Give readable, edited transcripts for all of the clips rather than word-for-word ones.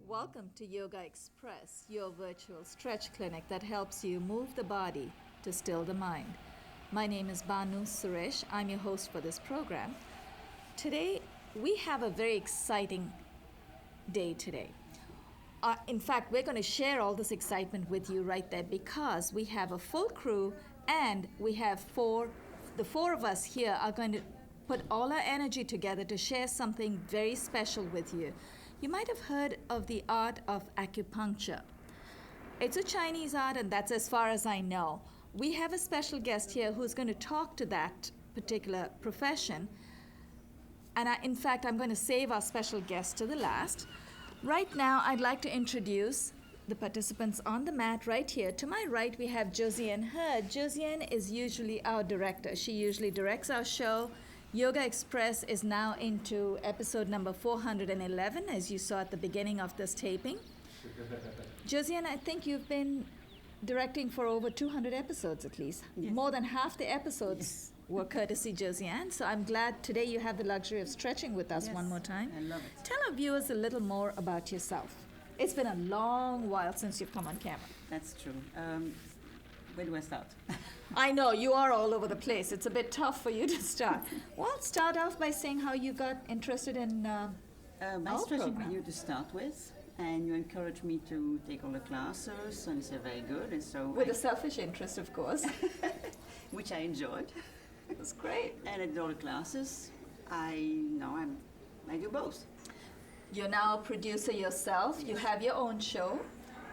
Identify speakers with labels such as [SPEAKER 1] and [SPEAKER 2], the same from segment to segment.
[SPEAKER 1] Welcome to Yogaxpress, your virtual stretch clinic that helps you move the body to still the mind. My name is Banu Suresh. I'm your host for this program. Today, we have a very exciting day today. In fact, we're going to share all this excitement with you right there because we have a full crew and we have the four of us here are going to put all our energy together to share something very special with you. You might have heard of the art of acupuncture. It's a Chinese art, and that's as far as I know. We have a special guest here who's going to talk to that particular profession. And in fact, I'm going to save our special guest to the last. Right now, I'd like to introduce the participants on the mat right here. To my right, we have Josiane. Josiane is usually our director. She usually directs our show. Yogaxpress is now into episode number 411, as you saw at the beginning of this taping. Josiane, I think you've been directing for over 200 episodes at least.
[SPEAKER 2] Yes.
[SPEAKER 1] More than half the episodes were courtesy Josiane. So I'm glad today you have the luxury of stretching with us one more time.
[SPEAKER 2] I love it.
[SPEAKER 1] Tell our viewers a little more about yourself. It's been a long while since you've come on camera.
[SPEAKER 2] That's true. Where do I start?
[SPEAKER 1] I know, you are all over the place. It's a bit tough for you to start. Well, start off by saying how you got interested in
[SPEAKER 2] My
[SPEAKER 1] our
[SPEAKER 2] stretching
[SPEAKER 1] program.
[SPEAKER 2] for you to start with, and you encouraged me to take all the classes, and it's very good, and so
[SPEAKER 1] With a selfish interest, of course.
[SPEAKER 2] which I enjoyed.
[SPEAKER 1] It was great.
[SPEAKER 2] And I did all the classes. I do both.
[SPEAKER 1] You're now a producer yourself. You have your own show,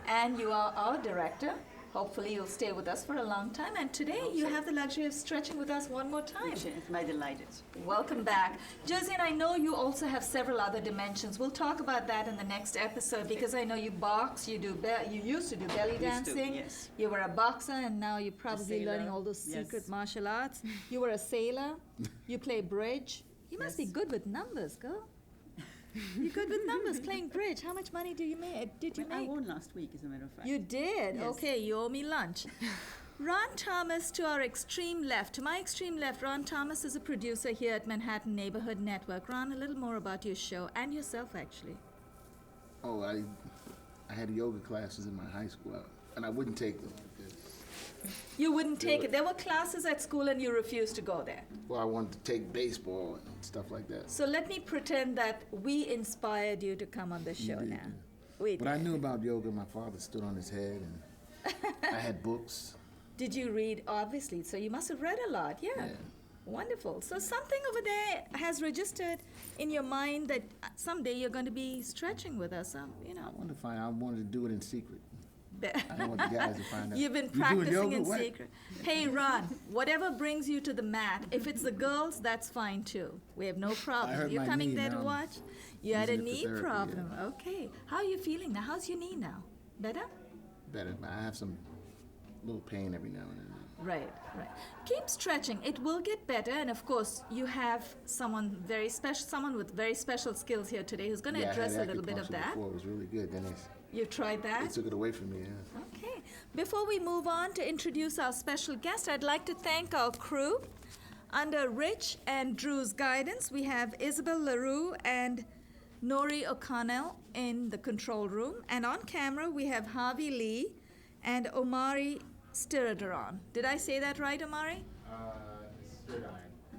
[SPEAKER 1] and you are our director. Hopefully you'll stay with us for a long time. And today you have the luxury of stretching with us one more time.
[SPEAKER 2] Which is my delighted.
[SPEAKER 1] Welcome back. Josiane, I know you also have several other dimensions. We'll talk about that in the next episode because I know you box, you used to do belly dancing.
[SPEAKER 2] Yes.
[SPEAKER 1] You were a boxer and now you're probably
[SPEAKER 2] sailor,
[SPEAKER 1] learning all those secret
[SPEAKER 2] yes.
[SPEAKER 1] martial arts. You were a sailor. You play bridge. You must be
[SPEAKER 2] Yes.
[SPEAKER 1] good with numbers, girl. You're good with numbers, playing bridge. How much money did you make?
[SPEAKER 2] I won last week, as a matter of fact.
[SPEAKER 1] You did?
[SPEAKER 2] Yes.
[SPEAKER 1] Okay, you owe me lunch. Ron Thomas to our extreme left. To my extreme left, Ron Thomas is a producer here at Manhattan Neighborhood Network. Ron, a little more about your show and yourself, actually.
[SPEAKER 3] Oh, I had yoga classes in my high school, and I wouldn't take them because,
[SPEAKER 1] You wouldn't take it. There were classes at school and you refused to go there.
[SPEAKER 3] well, I wanted to take baseball and stuff like that.
[SPEAKER 1] So let me pretend that we inspired you to come on the show
[SPEAKER 3] did,
[SPEAKER 1] now.
[SPEAKER 3] yeah.
[SPEAKER 1] We
[SPEAKER 3] But I
[SPEAKER 1] did.
[SPEAKER 3] knew about yoga. My father stood on his head, and I had books.
[SPEAKER 1] Did you read? Obviously. So you must have read a lot. Yeah.
[SPEAKER 3] Yeah.
[SPEAKER 1] Wonderful. So something over there has registered in your mind that someday you're going to be stretching with us.
[SPEAKER 3] I wanted to do it in secret.
[SPEAKER 1] Be-
[SPEAKER 3] I don't want the guys to find out.
[SPEAKER 1] You've been
[SPEAKER 3] You doing
[SPEAKER 1] practicing
[SPEAKER 3] yoga?
[SPEAKER 1] in
[SPEAKER 3] What?
[SPEAKER 1] secret. Hey, Ron, whatever brings you to the mat, if it's the girls, that's fine too. We have no problem.
[SPEAKER 3] hurt
[SPEAKER 1] You're
[SPEAKER 3] my
[SPEAKER 1] coming
[SPEAKER 3] knee,
[SPEAKER 1] there to
[SPEAKER 3] now I'm
[SPEAKER 1] watch? You had a
[SPEAKER 3] using it for
[SPEAKER 1] knee
[SPEAKER 3] therapy,
[SPEAKER 1] problem.
[SPEAKER 3] yeah.
[SPEAKER 1] Okay. How are you feeling now? How's your knee now? Better?
[SPEAKER 3] Better, but I have some little pain every now and then.
[SPEAKER 1] Right. Keep stretching. It will get better. And of course, you have someone with very special skills here today who's going to
[SPEAKER 3] Yeah, I
[SPEAKER 1] address
[SPEAKER 3] had
[SPEAKER 1] a little bit of
[SPEAKER 3] acupuncture
[SPEAKER 1] that.
[SPEAKER 3] Before. It was really good. Then
[SPEAKER 1] You tried
[SPEAKER 3] they
[SPEAKER 1] that?
[SPEAKER 3] took it away from me. Yeah.
[SPEAKER 1] Okay. Before we move on to introduce our special guest, I'd like to thank our crew. Under Rich and Drew's guidance, we have Isabel LaRue and Nori O'Connell in the control room. And on camera, we have Harvey Lee and Omari Stiridaron. Did I say that right, Omari?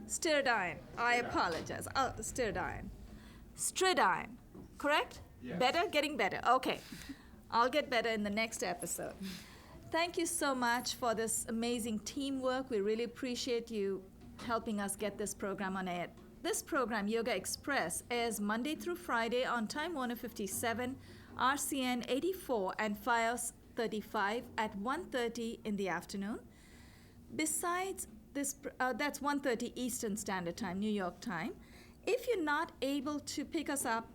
[SPEAKER 1] Stridine. I apologize. Oh, Stridine. Stridine. Correct?
[SPEAKER 4] Yes.
[SPEAKER 1] Better? Getting better. Okay. I'll get better in the next episode. Thank you so much for this amazing teamwork. We really appreciate you helping us get this program on air. This program, Yogaxpress, airs Monday through Friday on Time Warner 57, RCN 84, and FiOS 35 at 1:30 in the afternoon. besides this, that's 1:30 Eastern Standard Time, New York time. If you're not able to pick us up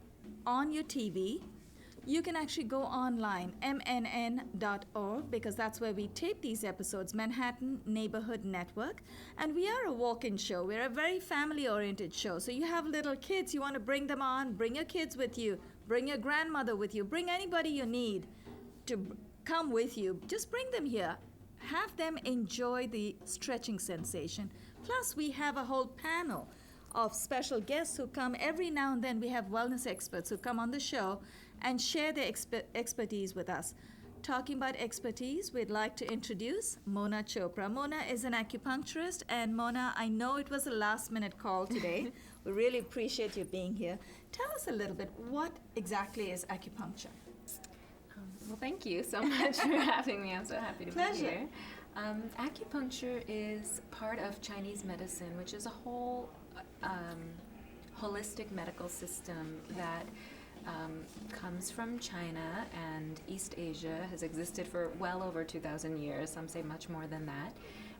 [SPEAKER 1] on your TV, you can actually go online, mnn.org, because that's where we tape these episodes, Manhattan Neighborhood Network. And we are a walk-in show. We're a very family-oriented show. So you have little kids, you want to bring them on, bring your kids with you, bring your grandmother with you, bring anybody you need to come with you. Just bring them here. Have them enjoy the stretching sensation. Plus, we have a whole panel of special guests who come every now and then. We have wellness experts who come on the show and share their expertise with us. Talking about expertise, we'd like to introduce Mona Chopra. Mona is an acupuncturist, and Mona, I know it was a last-minute call today. We really appreciate you being here. Tell us a little bit, what exactly is acupuncture?
[SPEAKER 4] Well, thank you so much for having me. I'm so happy to
[SPEAKER 1] Pleasure.
[SPEAKER 4] be here. Acupuncture is part of Chinese medicine, which is a whole holistic medical system that comes from China and East Asia, has existed for well over 2,000 years, some say much more than that.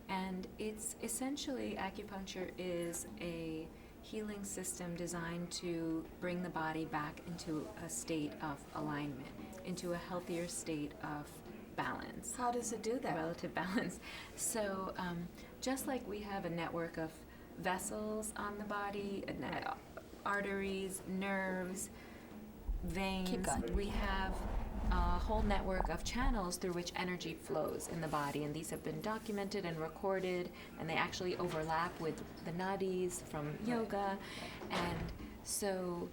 [SPEAKER 4] And it's essentially, acupuncture is a healing system designed to bring the body back into a state of alignment, into a healthier state of balance.
[SPEAKER 1] How does it do that?
[SPEAKER 4] Relative balance. So just like we have a network of vessels on the body, arteries, nerves, veins,
[SPEAKER 1] Keep going.
[SPEAKER 4] we have a whole network of channels through which energy flows in the body, and these have been documented and recorded, and they actually overlap with the nadis from yoga. And so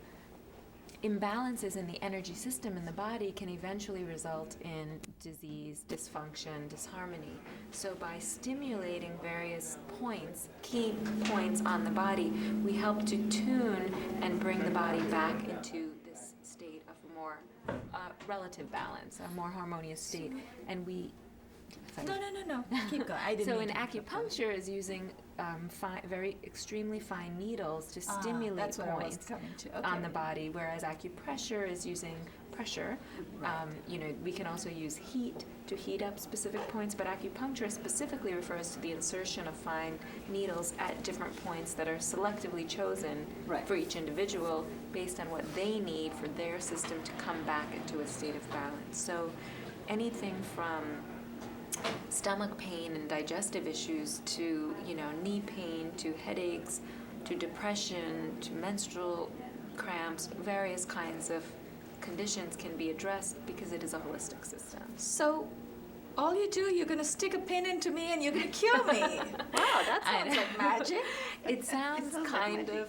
[SPEAKER 4] imbalances in the energy system in the body can eventually result in disease, dysfunction, disharmony. So by stimulating various points, key points on the body, we help to tune and bring the body back into this state of more relative balance, a more harmonious state. And we... Sorry.
[SPEAKER 1] No. Keep going. I didn't
[SPEAKER 4] So
[SPEAKER 1] mean
[SPEAKER 4] in
[SPEAKER 1] to-
[SPEAKER 4] acupuncture is using very extremely fine needles to stimulate
[SPEAKER 1] that's what I was
[SPEAKER 4] points
[SPEAKER 1] coming to.
[SPEAKER 4] on
[SPEAKER 1] Okay.
[SPEAKER 4] the body, whereas acupressure is using pressure. We can also use heat to heat up specific points, but acupuncture specifically refers to the insertion of fine needles at different points that are selectively chosen
[SPEAKER 2] Right.
[SPEAKER 4] for each individual based on what they need for their system to come back into a state of balance. So anything from stomach pain and digestive issues to knee pain, to headaches, to depression, to menstrual cramps, various kinds of conditions can be addressed because it is a holistic system.
[SPEAKER 1] So, all you do, you're going to stick a pin into me and you're going to cure me. Wow, that
[SPEAKER 4] I
[SPEAKER 1] sounds
[SPEAKER 4] know.
[SPEAKER 1] like magic.
[SPEAKER 4] It sounds
[SPEAKER 2] sounds like
[SPEAKER 4] kind of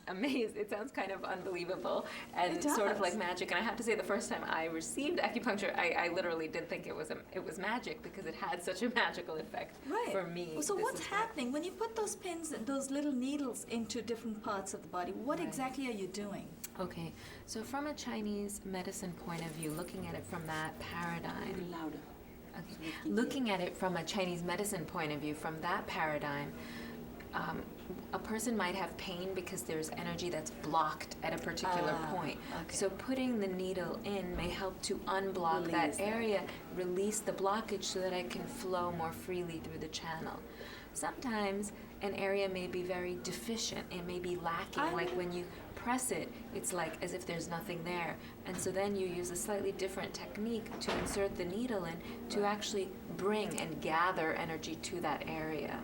[SPEAKER 4] amazing. It sounds kind of unbelievable and
[SPEAKER 1] It
[SPEAKER 4] sort of
[SPEAKER 1] does.
[SPEAKER 4] like magic. And I have to say, the first time I received acupuncture, I literally did think it was magic because it had such a magical effect
[SPEAKER 1] Right.
[SPEAKER 4] for me.
[SPEAKER 1] So
[SPEAKER 4] This
[SPEAKER 1] what's
[SPEAKER 4] is
[SPEAKER 1] happening when you put those pins, those little needles into different parts of the body? What
[SPEAKER 4] Right.
[SPEAKER 1] exactly are you doing?
[SPEAKER 4] Okay, so from a Chinese medicine point of view, looking at it from that paradigm,
[SPEAKER 2] Louder.
[SPEAKER 4] okay, looking at it from a Chinese medicine point of view, from that paradigm, a person might have pain because there's energy that's blocked at a particular point.
[SPEAKER 1] okay.
[SPEAKER 4] So putting the needle in may help to unblock
[SPEAKER 1] Release
[SPEAKER 4] that
[SPEAKER 1] that.
[SPEAKER 4] area, release the blockage so that it can flow more freely through the channel. Sometimes an area may be very deficient, it may be lacking, like when you press it, it's like as if there's nothing there. And so then you use a slightly different technique to insert the needle in to actually bring and gather energy to that area.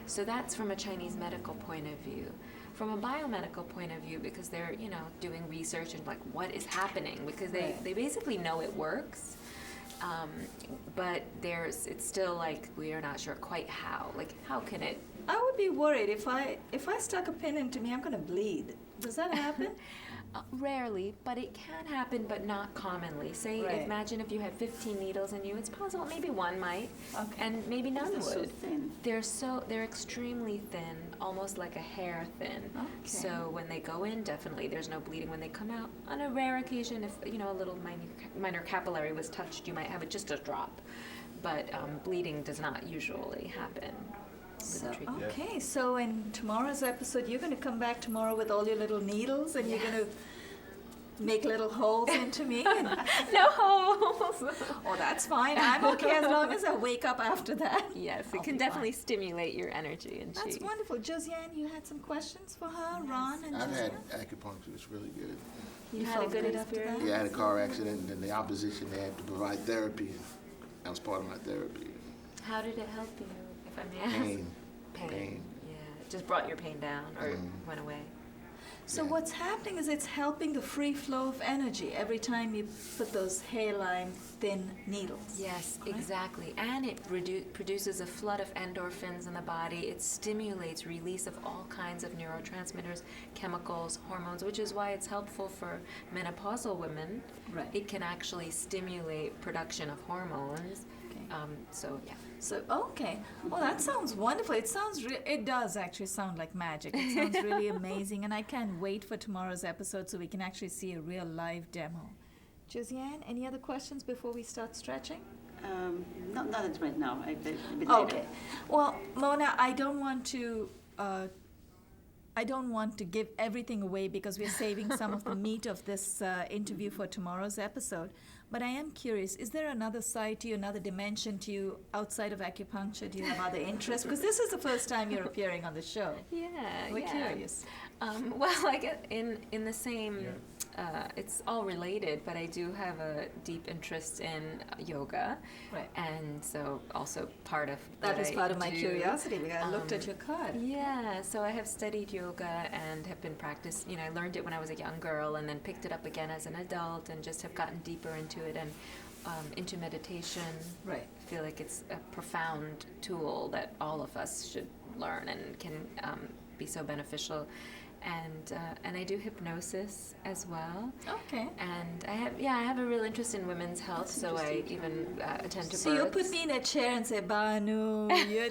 [SPEAKER 4] So that's from a Chinese medical point of view. From a biomedical point of view, because they're, doing research and like what is happening, because they basically know it works. But it's still like we are not sure quite how. Like how can it?
[SPEAKER 1] I would be worried if I stuck a pin into me, I'm going to bleed. Does that happen?
[SPEAKER 4] Rarely, but it can happen, but not commonly. Say,
[SPEAKER 1] Right.
[SPEAKER 4] imagine if you had 15 needles in you. It's possible, maybe one might,
[SPEAKER 1] Okay.
[SPEAKER 4] and maybe none
[SPEAKER 2] They're so
[SPEAKER 4] would.
[SPEAKER 2] thin.
[SPEAKER 4] They're extremely thin, almost like a hair thin.
[SPEAKER 1] Okay.
[SPEAKER 4] So when they go in, definitely there's no bleeding. When they come out, on a rare occasion, if a little minor capillary was touched, you might have just a drop. But bleeding does not usually happen.
[SPEAKER 1] So,
[SPEAKER 4] with treatment.
[SPEAKER 1] okay, so in tomorrow's episode, you're going to come back tomorrow with all your little needles and you're going to make little holes into me. And,
[SPEAKER 4] No holes.
[SPEAKER 1] oh, that's fine. I'm okay as long as I wake up after that.
[SPEAKER 4] Yes,
[SPEAKER 1] I'll
[SPEAKER 4] it can
[SPEAKER 1] be
[SPEAKER 4] definitely stimulate your energy and
[SPEAKER 1] That's
[SPEAKER 4] chi.
[SPEAKER 1] wonderful. Josiane, you had some questions for her, Ron and
[SPEAKER 3] I've had
[SPEAKER 1] Josiane?
[SPEAKER 3] acupuncture. It's really good.
[SPEAKER 4] You had a
[SPEAKER 1] felt
[SPEAKER 4] good
[SPEAKER 1] good after
[SPEAKER 4] experience?
[SPEAKER 1] that?
[SPEAKER 3] Yeah, I had a car accident, and then the opposition, they had to provide therapy. That was part of my therapy.
[SPEAKER 4] How did it help you, if I may ask?
[SPEAKER 3] Pain.
[SPEAKER 4] Yeah, it just brought your pain down or went away.
[SPEAKER 1] So
[SPEAKER 3] Yeah.
[SPEAKER 1] what's happening is it's helping the free flow of energy every time you put those hairline thin needles.
[SPEAKER 4] Yes,
[SPEAKER 1] correct?
[SPEAKER 4] exactly. And it produces a flood of endorphins in the body. It stimulates release of all kinds of neurotransmitters, chemicals, hormones, which is why it's helpful for menopausal women.
[SPEAKER 1] Right.
[SPEAKER 4] It can actually stimulate production of hormones.
[SPEAKER 1] Okay.
[SPEAKER 4] So, yeah.
[SPEAKER 1] So, okay. Well, that sounds wonderful. It sounds, it does actually sound like magic. It sounds really amazing. And I can't wait for tomorrow's episode so we can actually see a real live demo. Josiane, any other questions before we start stretching?
[SPEAKER 2] Not right now. A bit
[SPEAKER 1] Okay.
[SPEAKER 2] later.
[SPEAKER 1] Well, Mona, I don't want to give everything away because we're saving some of the meat of this interview for tomorrow's episode. But I am curious, is there another side to you, another dimension to you outside of acupuncture? Do you have other interests? Because this is the first time you're appearing on the show.
[SPEAKER 4] Yeah,
[SPEAKER 1] We're
[SPEAKER 4] yeah.
[SPEAKER 1] curious.
[SPEAKER 4] Well, like in the same, it's all related, but I do have a deep interest in yoga,
[SPEAKER 1] Right.
[SPEAKER 4] and so also part of
[SPEAKER 1] That
[SPEAKER 4] what
[SPEAKER 1] was
[SPEAKER 4] I
[SPEAKER 1] part of my
[SPEAKER 4] do.
[SPEAKER 1] curiosity because I looked at your card.
[SPEAKER 4] Yeah, so I have studied yoga and have been practiced. I learned it when I was a young girl, and then picked it up again as an adult, and just have gotten deeper into it and into meditation.
[SPEAKER 1] Right.
[SPEAKER 4] I feel like it's a profound tool that all of us should learn and can be so beneficial. And I do hypnosis as well.
[SPEAKER 1] Okay.
[SPEAKER 4] And I have a real interest in women's health, so I even attend to
[SPEAKER 1] So you'll
[SPEAKER 4] births.
[SPEAKER 1] put me in a chair and say, Banu, you're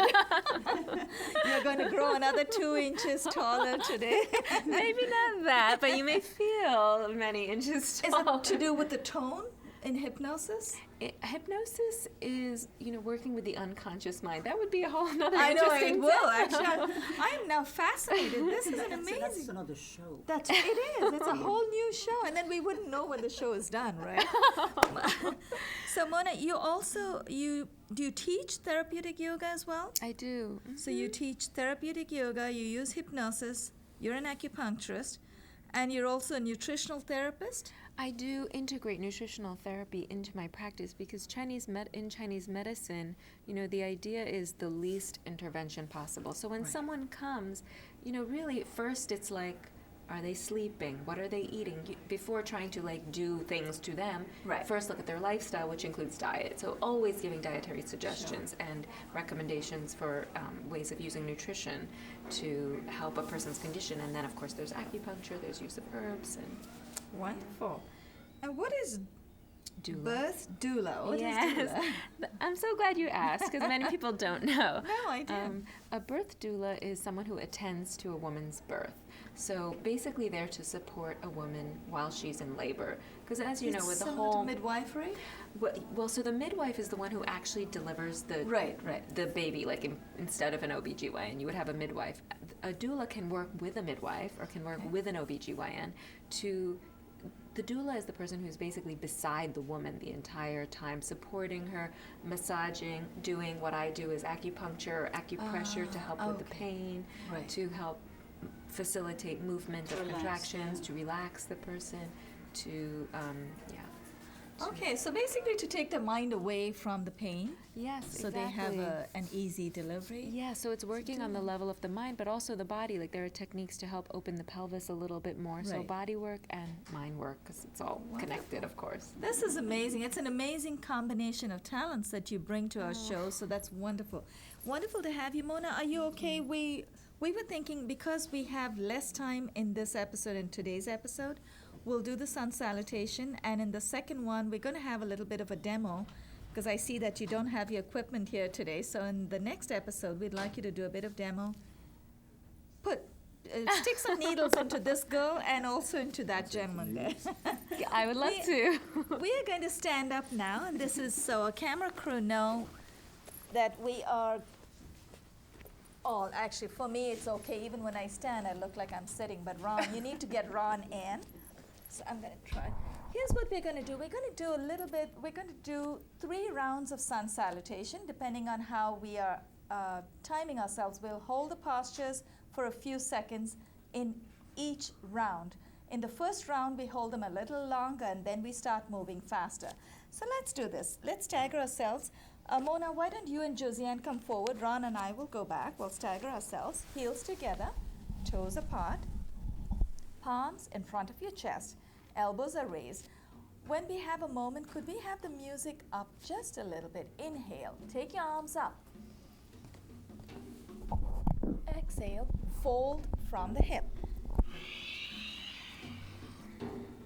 [SPEAKER 1] going to grow another 2 inches taller today.
[SPEAKER 4] Maybe not that, but you may feel many inches
[SPEAKER 1] Is
[SPEAKER 4] tall.
[SPEAKER 1] it to do with the tone in hypnosis?
[SPEAKER 4] Hypnosis is, working with the unconscious mind. That would be a whole nother
[SPEAKER 1] I know
[SPEAKER 4] interesting
[SPEAKER 1] it will.
[SPEAKER 4] thing.
[SPEAKER 1] Actually, I'm now fascinated. This is an
[SPEAKER 2] That's
[SPEAKER 1] amazing.
[SPEAKER 2] another show.
[SPEAKER 1] It is. It's a whole new show, and then we wouldn't know when the show is done, right? So, Mona, you also do you teach therapeutic yoga as well?
[SPEAKER 4] I do.
[SPEAKER 1] So you teach therapeutic yoga. You use hypnosis. You're an acupuncturist, and you're also a nutritional therapist.
[SPEAKER 4] I do integrate nutritional therapy into my practice because in Chinese medicine, the idea is the least intervention possible. So when someone comes, really first it's like, are they sleeping? What are they eating? Before trying to do things to them,
[SPEAKER 1] Right.
[SPEAKER 4] first look at their lifestyle, which includes diet. So always giving dietary suggestions and recommendations for ways of using nutrition to help a person's condition. And then of course there's acupuncture, there's use of herbs and
[SPEAKER 1] Wonderful. And what is
[SPEAKER 4] doula.
[SPEAKER 1] birth doula? What is
[SPEAKER 4] Yes.
[SPEAKER 1] doula?
[SPEAKER 4] I'm so glad you asked because many people don't know.
[SPEAKER 1] No, I didn't.
[SPEAKER 4] A birth doula is someone who attends to a woman's birth. So basically, they're to support a woman while she's in labor. Because as you know, with the
[SPEAKER 1] Similar to
[SPEAKER 4] whole
[SPEAKER 1] midwifery?
[SPEAKER 4] well, so the midwife is the one who actually delivers the
[SPEAKER 1] Right.
[SPEAKER 4] the baby, instead of an OBGYN, you would have a midwife. A doula can work with a midwife or can work with an OBGYN the doula is the person who's basically beside the woman the entire time, supporting her, massaging, doing what I do is acupuncture or acupressure to help with the pain,
[SPEAKER 1] Right.
[SPEAKER 4] to help facilitate movement of
[SPEAKER 2] Relax,
[SPEAKER 4] contractions,
[SPEAKER 2] yeah.
[SPEAKER 4] to relax the person, to
[SPEAKER 1] Okay, so basically to take the mind away from the pain,
[SPEAKER 4] yes,
[SPEAKER 1] so
[SPEAKER 4] exactly.
[SPEAKER 1] they have an easy delivery.
[SPEAKER 4] Yeah, so it's working on the level of the mind, but also the body. There are techniques to help open the pelvis a little bit more. So
[SPEAKER 1] Right.
[SPEAKER 4] body work and mind work, because it's all connected, of course.
[SPEAKER 1] This is amazing. It's an amazing combination of talents that you bring to our show, so that's wonderful. Wonderful to have you, Mona. Are you okay? We were thinking because we have less time in this episode and today's episode, we'll do the sun salutation, and in the second one, we're going to have a little bit of a demo because I see that you don't have your equipment here today. So in the next episode, we'd like you to do a bit of demo. Stick some needles into this girl and also into that gentleman there.
[SPEAKER 4] Yeah, I would love to.
[SPEAKER 1] We are going to stand up now, and this is so our camera crew know that we are all, actually, for me, it's okay. Even when I stand, I look like I'm sitting. But Ron, you need to get Ron in. So I'm going to try. Here's what we're going to do. We're going to do a little bit, we're going to do 3 rounds of sun salutation, depending on how we are timing ourselves. We'll hold the postures for a few seconds in each round. In the first round, we hold them a little longer, and then we start moving faster. So let's do this. Let's stagger ourselves. Mona, why don't you and Josiane come forward? Ron and I will go back. We'll stagger ourselves. Heels together, toes apart, palms in front of your chest, elbows are raised. When we have a moment, could we have the music up just a little bit? Inhale, take your arms up. Exhale, fold from the hip.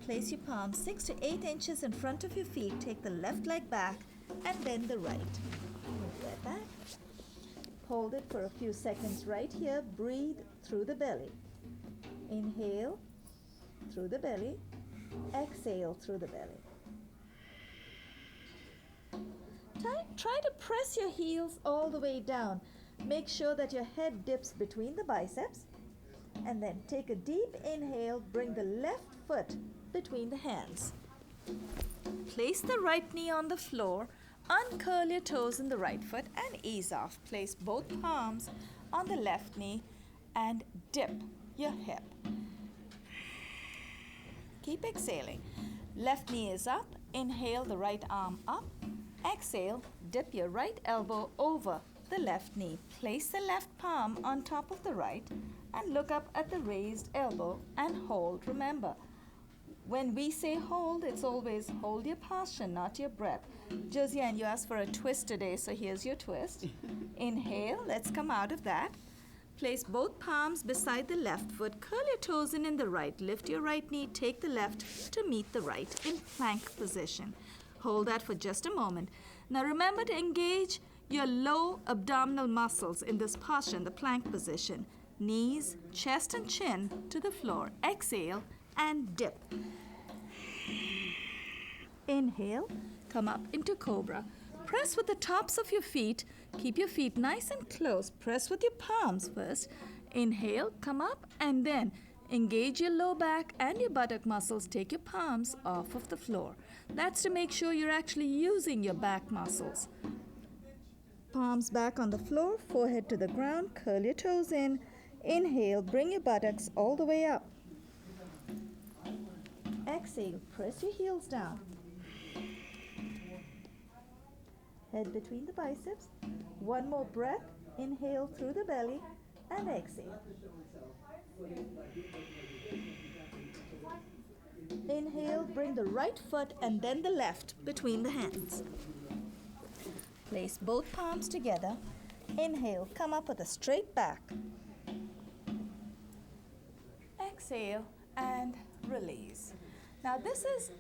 [SPEAKER 1] Place your palms 6 to 8 inches in front of your feet. Take the left leg back and then the right. Move that back. Hold it for a few seconds right here. Breathe through the belly. Inhale through the belly. Exhale through the belly. Try to press your heels all the way down. Make sure that your head dips between the biceps. And then take a deep inhale. Bring the left foot between the hands. Place the right knee on the floor. Uncurl your toes in the right foot and ease off. Place both palms on the left knee and dip your hip. Keep exhaling. Left knee is up. Inhale the right arm up. Exhale, dip your right elbow over the left knee. Place the left palm on top of the right and look up at the raised elbow and hold. Remember, when we say hold, it's always hold your posture, not your breath. Josiane, you asked for a twist today, so here's your twist. Inhale, let's come out of that. Place both palms beside the left foot. Curl your toes in the right. Lift your right knee. Take the left to meet the right in plank position. Hold that for just a moment. Now remember to engage your low abdominal muscles in this posture, in the plank position. Knees, chest and chin to the floor. Exhale and dip. Inhale, come up into cobra. Press with the tops of your feet. Keep your feet nice and close. Press with your palms first. Inhale, come up, and then engage your low back and your buttock muscles. Take your palms off of the floor. That's to make sure you're actually using your back muscles. Palms back on the floor, forehead to the ground. Curl your toes in. Inhale, bring your buttocks all the way up. Exhale, press your heels down. Head between the biceps. One more breath. Inhale through the belly and exhale. Inhale, bring the right foot and then the left between the hands. Place both palms together. Inhale, come up with a straight back. Exhale and release. Now this is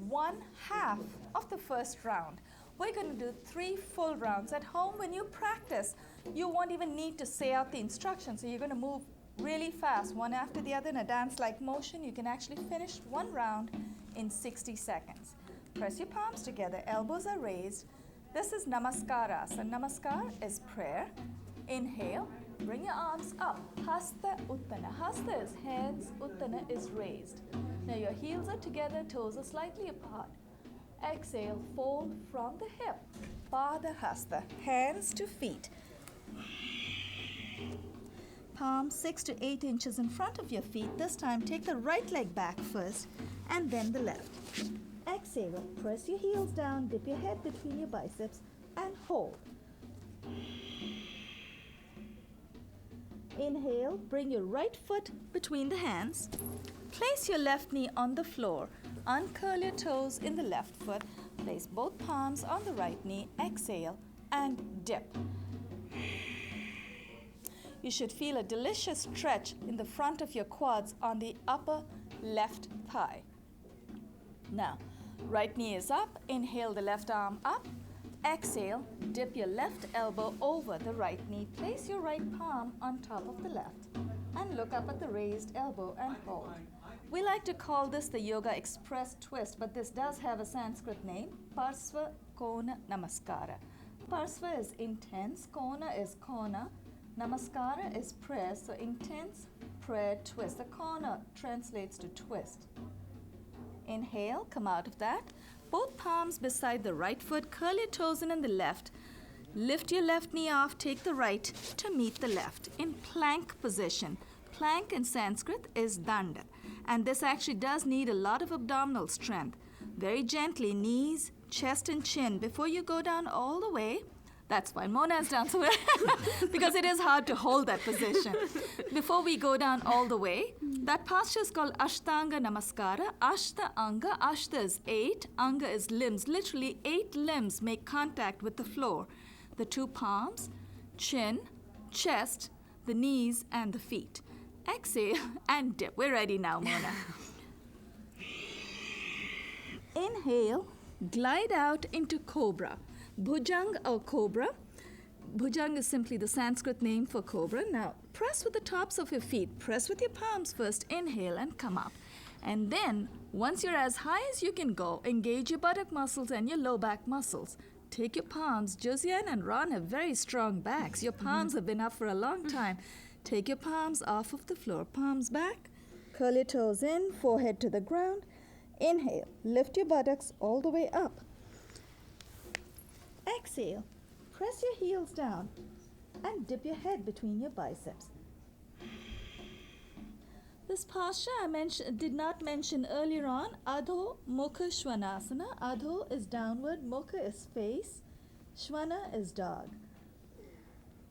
[SPEAKER 1] 1/2 of the first round. We're going to do 3 full rounds. At home, when you practice, you won't even need to say out the instructions. So you're going to move really fast, one after the other in a dance-like motion. You can actually finish 1 round in 60 seconds. Press your palms together. Elbows are raised. This is Namaskara. So Namaskar is prayer. Inhale. Bring your arms up. Hasta Uttana. Hasta is hands. Uttana is raised. Now your heels are together. Toes are slightly apart. Exhale, fold from the hip. Pada Hasta, hands to feet. Palms 6 to 8 inches in front of your feet. This time, take the right leg back first and then the left. Exhale, press your heels down, dip your head between your biceps and hold. Inhale, bring your right foot between the hands. Place your left knee on the floor. Uncurl your toes in the left foot. Place both palms on the right knee. Exhale and dip. You should feel a delicious stretch in the front of your quads on the upper left thigh. Now, right knee is up. Inhale the left arm up. Exhale, dip your left elbow over the right knee. Place your right palm on top of the left and look up at the raised elbow and hold. We like to call this the Yogaxpress twist, but this does have a Sanskrit name, Parsva Kona Namaskara. Parsva is intense, Kona is Kona, Namaskara is prayer, so intense prayer twist. The Kona translates to twist. Inhale, come out of that. Both palms beside the right foot, curl your toes in the left. Lift your left knee off, take the right to meet the left in plank position. Plank in Sanskrit is danda, and this actually does need a lot of abdominal strength. Very gently, knees, chest, and chin before you go down all the way. That's why Mona is down so well, because it is hard to hold that position. Before we go down all the way, that posture is called Ashtanga Namaskara. Ashta Anga, Ashta is 8, Anga is limbs. Literally 8 limbs make contact with the floor. The 2 palms, chin, chest, the knees, and the feet. Exhale and dip. We're ready now, Mona. Inhale, glide out into cobra. Bhujang or cobra. Bhujang is simply the Sanskrit name for cobra. Now, press with the tops of your feet. Press with your palms first. Inhale and come up. And then, once you're as high as you can go, engage your buttock muscles and your low back muscles. Take your palms. Josiane and Ron have very strong backs. Your palms have been up for a long time. Take your palms off of the floor. Palms back. Curl your toes in, forehead to the ground. Inhale. Lift your buttocks all the way up. Exhale. Press your heels down and dip your head between your biceps. This posture I did not mention earlier on. Adho Mukha Shvanasana. Adho is downward, Mukha is face, Shvana is dog.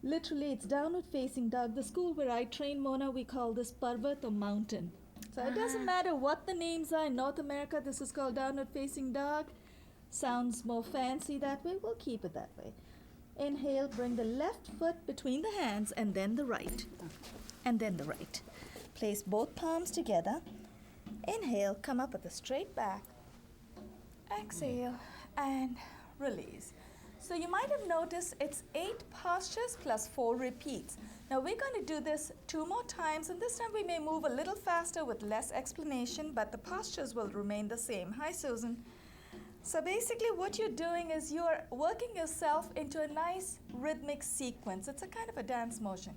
[SPEAKER 1] Literally, it's downward facing dog. The school where I train Mona, we call this Parvat or mountain. So it doesn't matter what the names are. In North America, this is called downward facing dog. Sounds more fancy that way. We'll keep it that way. Inhale, bring the left foot between the hands and then the right. And then the right. Place both palms together. Inhale, come up with a straight back. Exhale and release. So you might have noticed it's 8 postures plus 4 repeats. Now we're going to do this 2 more times, and this time we may move a little faster with less explanation, but the postures will remain the same. Hi, Susan. So basically what you're doing is you're working yourself into a nice rhythmic sequence. It's a kind of a dance motion.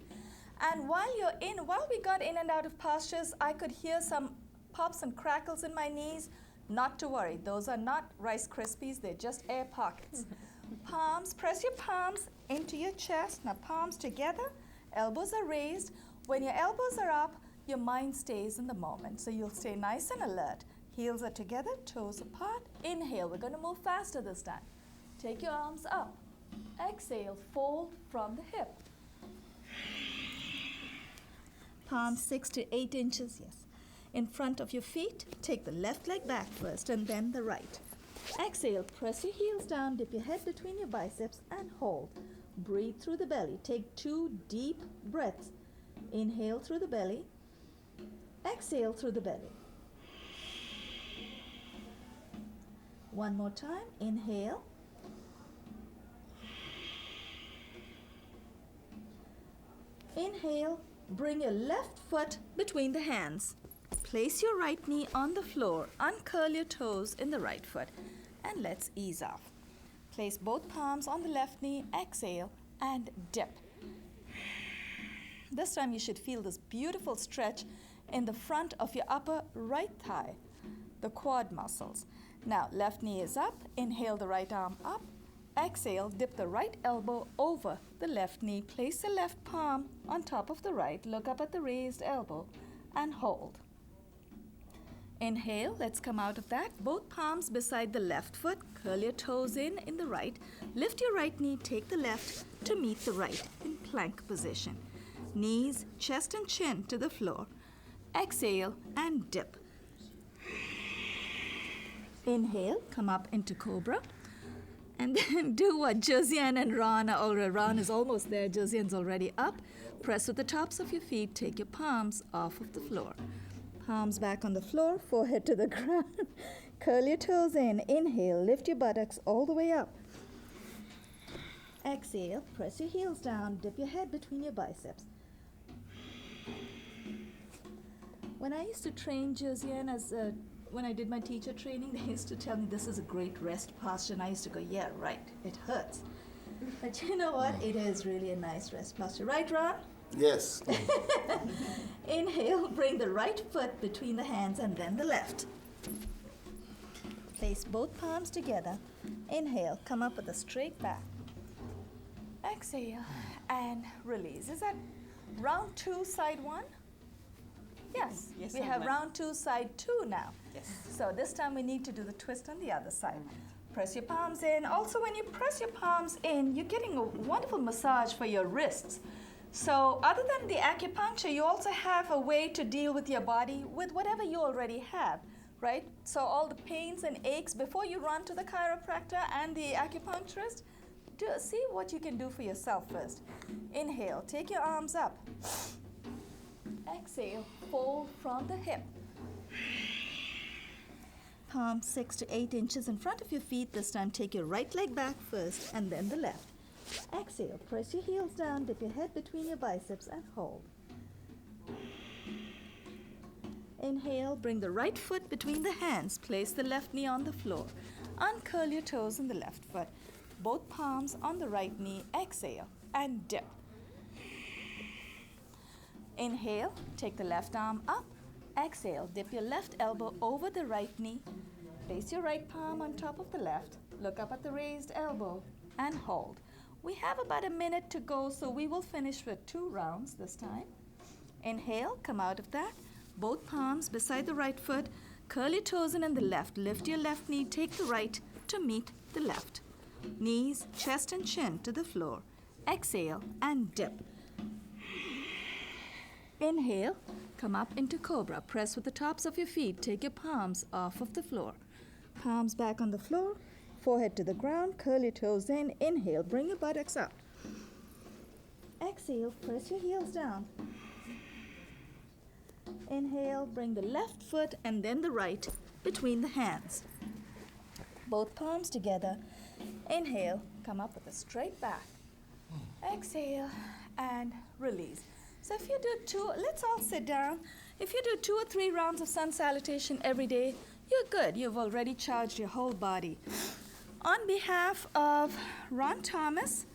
[SPEAKER 1] And while we got in and out of postures, I could hear some pops and crackles in my knees. Not to worry, those are not Rice Krispies, they're just air pockets. Palms, press your palms into your chest. Now palms together, elbows are raised. When your elbows are up, your mind stays in the moment. So you'll stay nice and alert. Heels are together, toes apart. Inhale, we're going to move faster this time. Take your arms up. Exhale, fold from the hip. Palms 6 to 8 inches, yes. In front of your feet, take the left leg back first and then the right. Exhale, press your heels down, dip your head between your biceps and hold. Breathe through the belly. Take 2 deep breaths. Inhale through the belly. Exhale through the belly. One more time. Inhale. Inhale. Bring your left foot between the hands. Place your right knee on the floor. Uncurl your toes in the right foot. And let's ease off. Place both palms on the left knee. Exhale and dip. This time you should feel this beautiful stretch in the front of your upper right thigh, the quad muscles. Now, left knee is up. Inhale the right arm up. Exhale, dip the right elbow over the left knee. Place the left palm on top of the right. Look up at the raised elbow and hold. Inhale, let's come out of that. Both palms beside the left foot. Curl your toes in the right. Lift your right knee, take the left to meet the right in plank position. Knees, chest and chin to the floor. Exhale and dip. Inhale, come up into cobra. And then do what Josiane and Ron are. Ron is almost there. Josiane's already up. Press with the tops of your feet. Take your palms off of the floor. Palms back on the floor, forehead to the ground. Curl your toes in. Inhale, lift your buttocks all the way up. Exhale, press your heels down. Dip your head between your biceps. When I used to train Josiane when I did my teacher training, they used to tell me this is a great rest posture, and I used to go, yeah, right, it hurts. But you know what? It is really a nice rest posture. Right, Ron?
[SPEAKER 3] Yes.
[SPEAKER 1] Inhale, bring the right foot between the hands and then the left. Place both palms together. Inhale, come up with a straight back. Exhale and release. Is that round 2, side 1? Yes.
[SPEAKER 2] Yes,
[SPEAKER 1] We
[SPEAKER 2] I'm
[SPEAKER 1] have
[SPEAKER 2] ready.
[SPEAKER 1] round 2, side 2 now.
[SPEAKER 2] Yes.
[SPEAKER 1] So this time we need to do the twist on the other side. Press your palms in. Also, when you press your palms in, you're getting a wonderful massage for your wrists. So other than the acupuncture, you also have a way to deal with your body with whatever you already have, right? So all the pains and aches, before you run to the chiropractor and the acupuncturist, see what you can do for yourself first. Inhale, take your arms up. Exhale, fold from the hip. Palms 6 to 8 inches in front of your feet. This time take your right leg back first and then the left. Exhale, press your heels down, dip your head between your biceps and hold. Inhale, bring the right foot between the hands. Place the left knee on the floor. Uncurl your toes in the left foot. Both palms on the right knee. Exhale and dip. Inhale, take the left arm up. Exhale, dip your left elbow over the right knee. Place your right palm on top of the left. Look up at the raised elbow and hold. We have about a minute to go, so we will finish with 2 rounds this time. Inhale, come out of that. Both palms beside the right foot. Curl your toes in the left. Lift your left knee. Take the right to meet the left. Knees, chest and chin to the floor. Exhale and dip. Inhale, come up into cobra. Press with the tops of your feet. Take your palms off of the floor. Palms back on the floor. Forehead to the ground. Curl your toes in. Inhale, bring your buttocks up. Exhale, press your heels down. Inhale, bring the left foot and then the right between the hands. Both palms together. Inhale, come up with a straight back. Exhale and release. So if you do 2, let's all sit down. If you do 2 or 3 rounds of sun salutation every day, you're good. You've already charged your whole body. On behalf of Ron Thomas,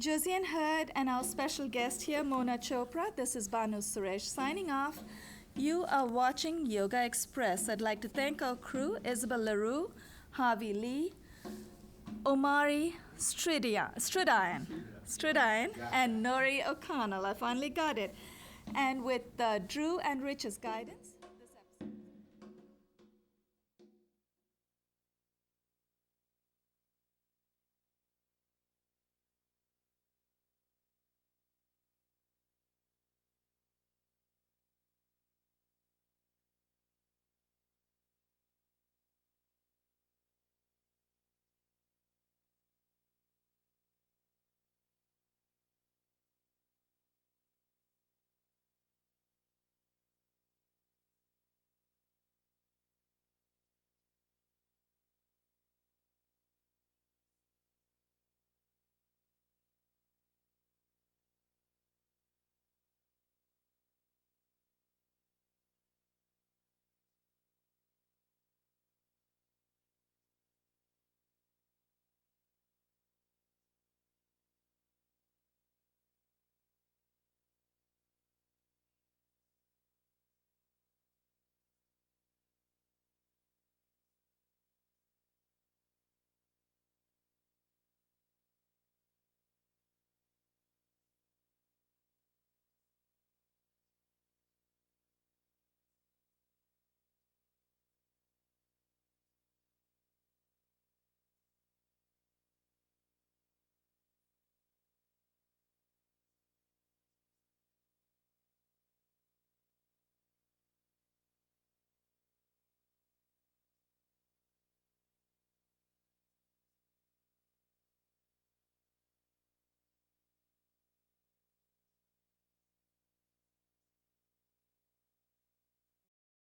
[SPEAKER 1] Josiane Hurd, and our special guest here, Mona Chopra, this is Banu Suresh signing off. You are watching Yogaxpress. I'd like to thank our crew, Isabel LaRue, Harvey Lee, Omari Stridian, and Nori O'Connell. I finally got it. And with Drew and Rich's guidance.